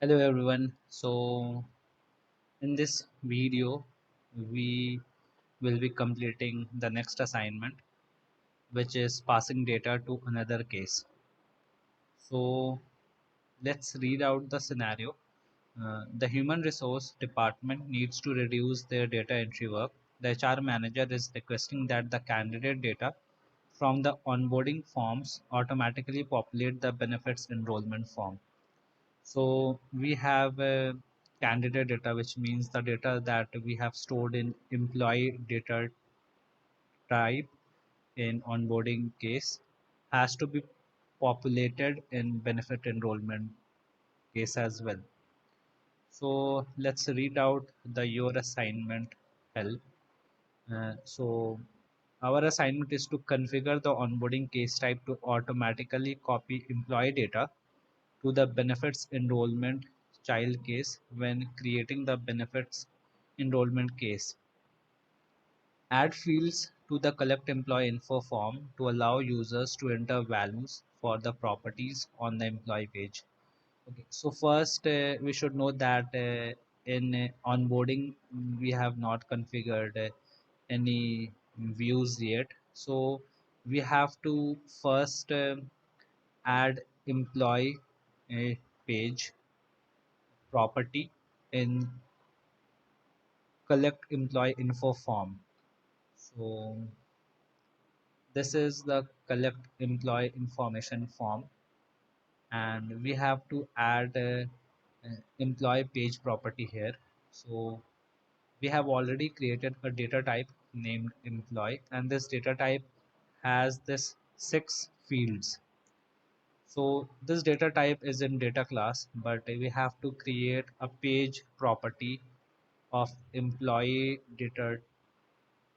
Hello everyone. In this video, we will be completing the next assignment, which is passing data to another case. So, let's read out the scenario. The human resource department needs to reduce their data entry work. The HR manager is requesting that the candidate data from the onboarding forms automatically populate the benefits enrollment form. So we have candidate data, which means the data that we have stored in employee data type in onboarding case has to be populated in benefit enrollment case as well. So let's read out the your assignment help. So our assignment is to configure the onboarding case type to automatically copy employee data to the benefits enrollment child case when creating the benefits enrollment case. Add fields to the collect employee info form to allow users to enter values for the properties on the employee page. Okay, so first we should know that in onboarding we have not configured any views yet. So we have to first add employee page property in collect employee info form. So this is the collect employee information form, and we have to add employee page property here. So we have already created a data type named employee, and this data type has this 6 fields. So this data type is in data class, but we have to create a page property of employee data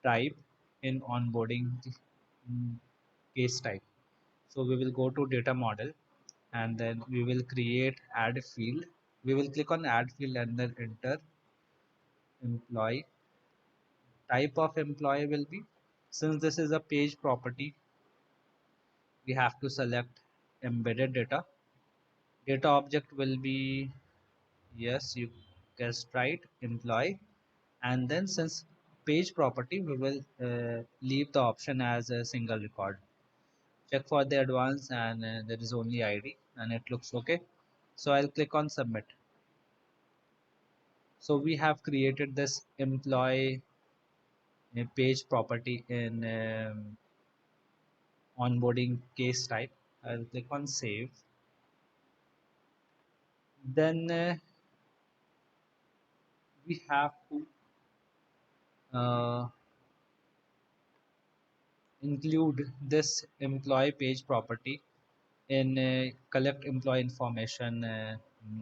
type in onboarding case type. So we will go to data model, and then we will create add field. We will click on add field and then enter employee. Type of employee will be, since this is a page property, we have to select embedded data. Data object will be, yes, you guessed right, employee. And then since page property, we will leave the option as a single record. Check for the advance, and there is only ID and it looks okay. So I'll click on submit. So we have created this employee page property in onboarding case type. I'll click on save. Then we have to uh, include this employee page property in collect employee information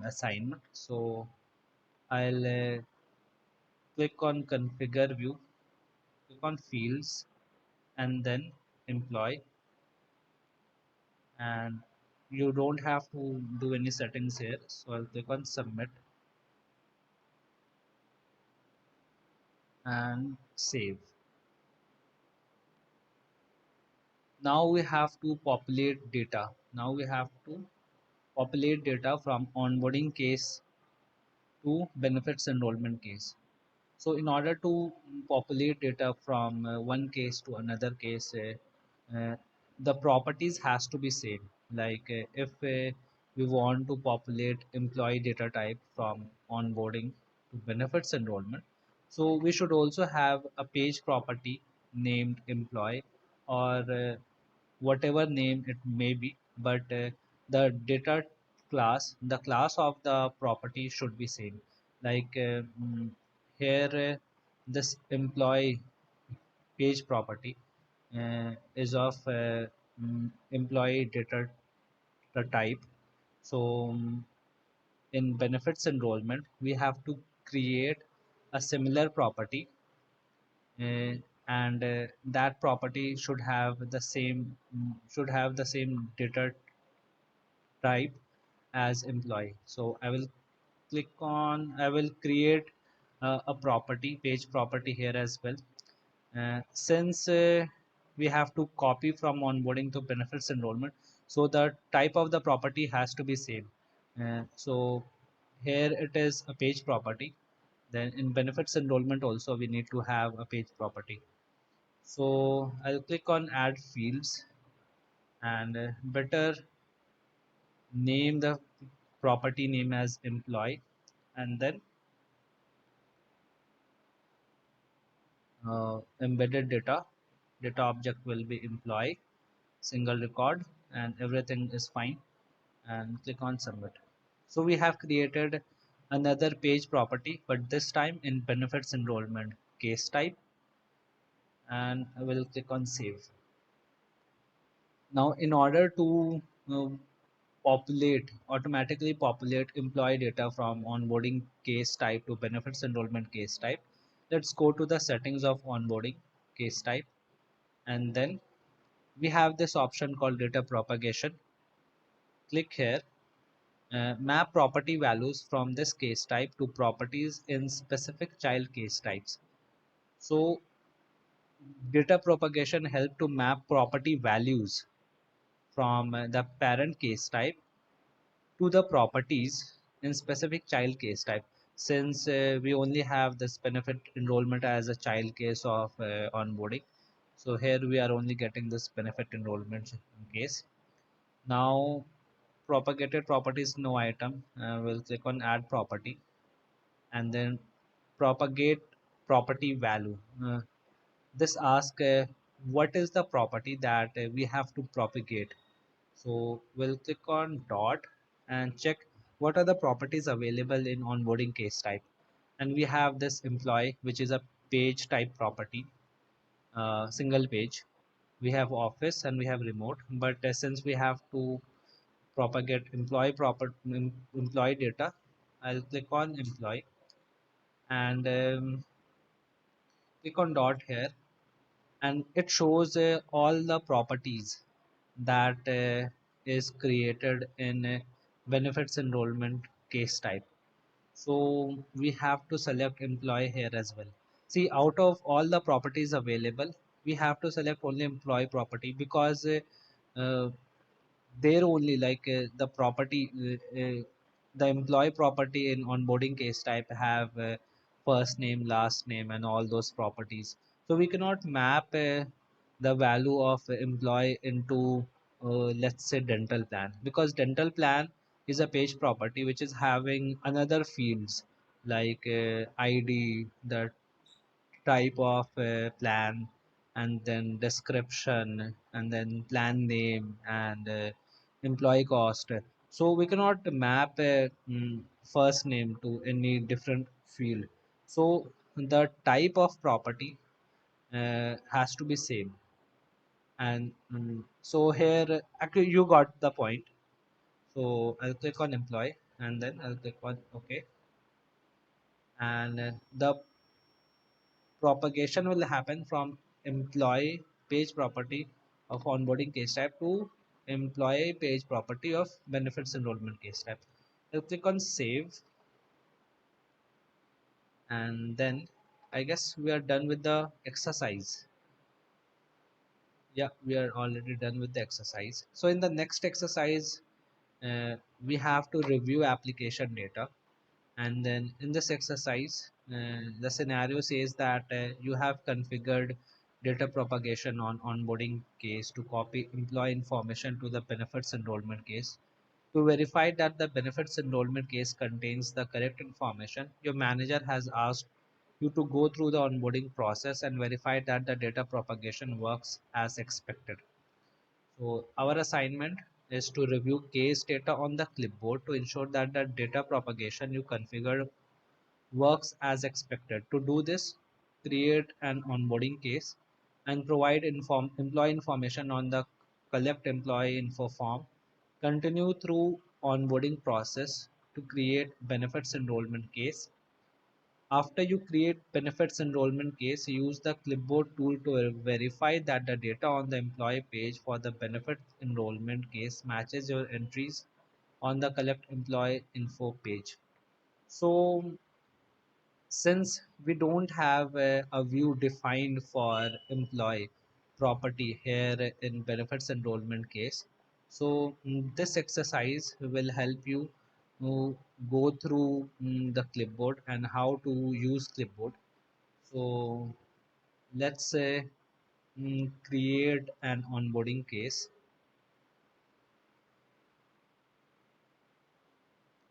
assignment. So I'll click on configure view, click on fields, and then employee, and you don't have to do any settings here. So I'll click on submit and save. Now we have to populate data. Now we have to populate data from onboarding case to benefits enrollment case. So in order to populate data from one case to another case, the properties has to be same. Like if we want to populate employee data type from onboarding to benefits enrollment, so we should also have a page property named employee, or whatever name it may be, but the data class, the class of the property should be same. Like here this employee page property is of employee data type. So in benefits enrollment we have to create a similar property, uh, and that property should have the same data type as employee. So I will create a property page property here as well. Since we have to copy from onboarding to benefits enrollment, so the type of the property has to be same. So here it is a page property. Then in benefits enrollment also we need to have a page property. So I'll click on add fields, and better name the property name as employee, and then embedded data object will be employee, single record, and everything is fine, and click on submit. So we have created another page property, but this time in benefits enrollment case type, and I will click on save. Now in order to uh, automatically populate employee data from onboarding case type to benefits enrollment case type, let's go to the settings of onboarding case type, and then we have this option called data propagation. Click here, map property values from this case type to properties in specific child case types. So data propagation help to map property values from the parent case type to the properties in specific child case type. Since we only have this benefit enrollment as a child case of onboarding, so here we are only getting this benefit enrollment case. Now propagated properties no item, we'll click on add property, and then propagate property value. This asks what is the property that we have to propagate. So we'll click on dot and check what are the properties available in onboarding case type. And we have this employee, which is a page type property, single page. We have office and we have remote, but since we have to propagate employee data, I'll click on employee, and click on dot here, and it shows all the properties that is created in benefits enrollment case type. So we have to select employee here as well. See, out of all the properties available, we have to select only employee property, because uh, there only, like the property the employee property in onboarding case type have first name, last name, and all those properties. So we cannot map the value of employee into let's say dental plan, because dental plan is a page property which is having another fields like id, the type of plan, and then description, and then plan name, and employee cost. So we cannot map a first name to any different field. So the type of property has to be same. And so here actually you got the point. So I'll click on employee, and then I'll click on OK, and the propagation will happen from employee page property of onboarding case type to employee page property of benefits enrollment case type. I'll click on save, and then I guess we are done with the exercise. Yeah, we are already done with the exercise. So in the next exercise, uh, we have to review application data. And then in this exercise, the scenario says that you have configured data propagation on onboarding case to copy employee information to the benefits enrollment case. To verify that the benefits enrollment case contains the correct information, your manager has asked you to go through the onboarding process and verify that the data propagation works as expected. So our assignment is to review case data on the clipboard to ensure that the data propagation you configured works as expected. To do this, create an onboarding case and provide employee information on the collect employee info form. Continue through onboarding process to create benefits enrollment case. After you create benefits enrollment case, use the clipboard tool to verify that the data on the employee page for the benefits enrollment case matches your entries on the collect employee info page. So since we don't have a view defined for employee property here in benefits enrollment case, so this exercise will help you go through the clipboard and how to use clipboard. So let's say create an onboarding case.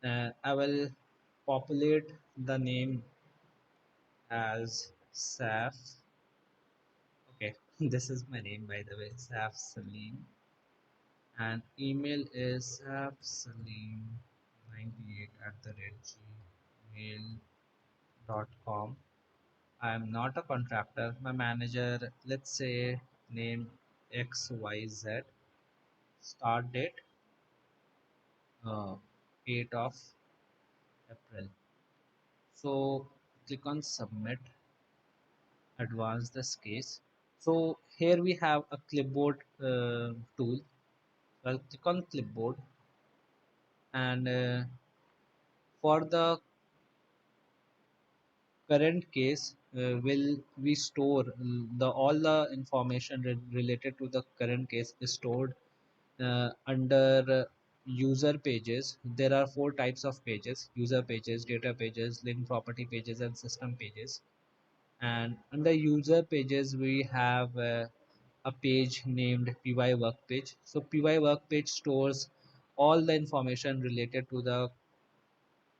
I will populate the name as Saf. Okay, this is my name by the way, Saf Salim, and email is safsalim98 at the rate gmail.com. I am not a contractor. My manager, let's say name XYZ. Start date 8 of April. So click on submit, advance this case. So here we have a clipboard tool. I'll click on clipboard, and for the current case, will we store the all the information related to the current case is stored under user pages. There are four types of pages: user pages, data pages, link property pages, and system pages. And under user pages we have a page named pyWorkPage. So pyWorkPage stores all the information related to the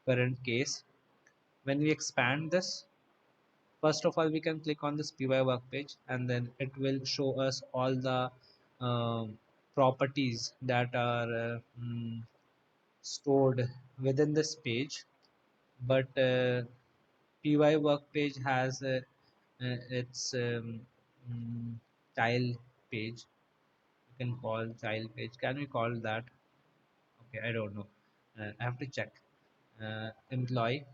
current case. When we expand this, first of all we can click on this pyWorkPage, and then it will show us all the properties that are stored within this page. But pyWorkPage has its mm, child page. You can call child page. Can we call that? Okay, I don't know. I have to check. Employee,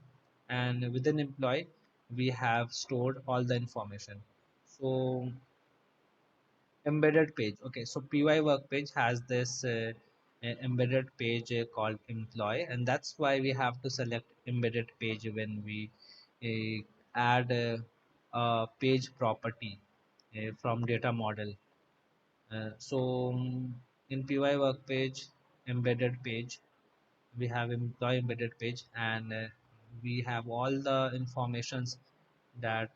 and within employee we have stored all the information. So embedded page. Okay, so pyWorkPage has this embedded page called employee, and that's why we have to select embedded page when we add a page property from data model. So in pyWorkPage embedded page, we have employee embedded page, and we have all the informations that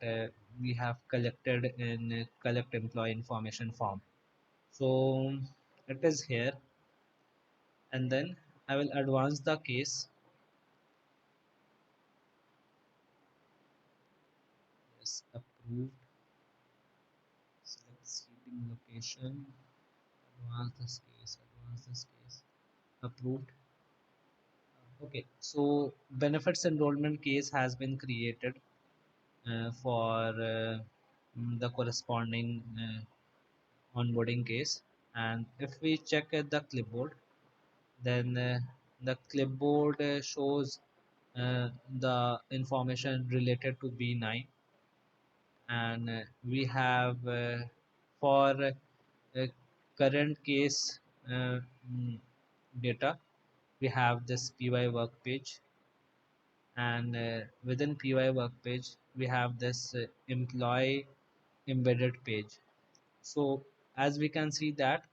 we have collected in collect employee information form. So it is here, and then I will advance the case. Yes, approved. Select sleeping location. Advance this case. Advance this case. Approved. Okay, so benefits enrollment case has been created for the corresponding onboarding case. And if we check at the clipboard, then the clipboard shows the information related to B9. And we have for current case uh, mm, data, we have this pyWorkPage, and within pyWorkPage we have this employee embedded page. So as we can see that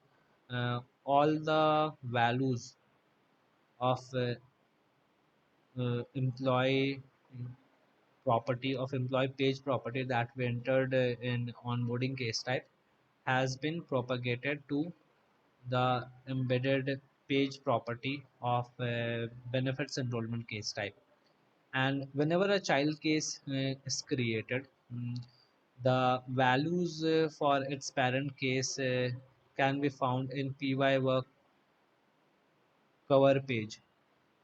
all the values of employee property of employee page property that we entered in onboarding case type has been propagated to the embedded page property of benefits enrollment case type. And whenever a child case is created, the values for its parent case can be found in pyWorkCover page.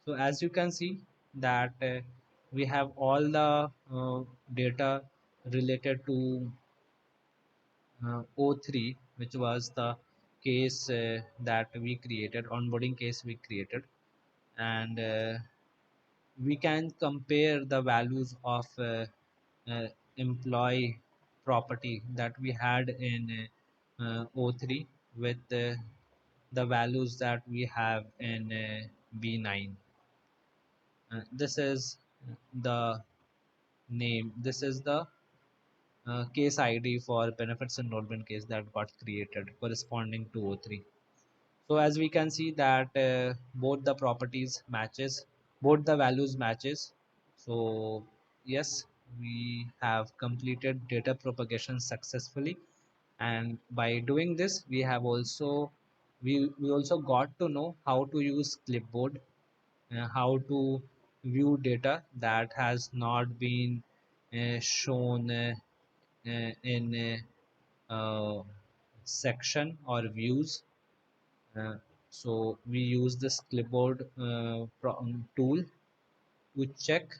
So as you can see that we have all the data related to O3, which was the case that we created, onboarding case we created. And we can compare the values of employee property that we had in O3 with the values that we have in B9. This is the name, this is the case ID for benefits enrollment case that got created corresponding to O3. So as we can see that both the properties matches. both the values matches. So yes, we have completed data propagation successfully, and by doing this we have also we also got to know how to use clipboard, how to view data that has not been shown in uh, section or views. uh, so we use this clipboard tool to check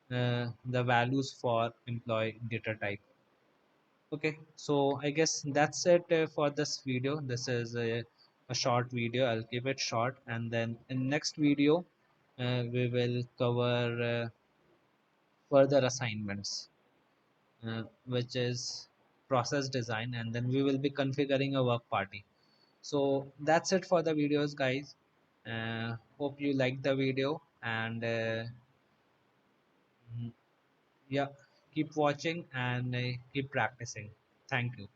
the values for employee data type. Okay, so I guess that's it for this video. This is a short video. I'll keep it short, and then in next video we will cover further assignments, which is process design, and then we will be configuring a work party. So that's it for the videos, guys. Hope you like the video, and yeah, keep watching and keep practicing. Thank you.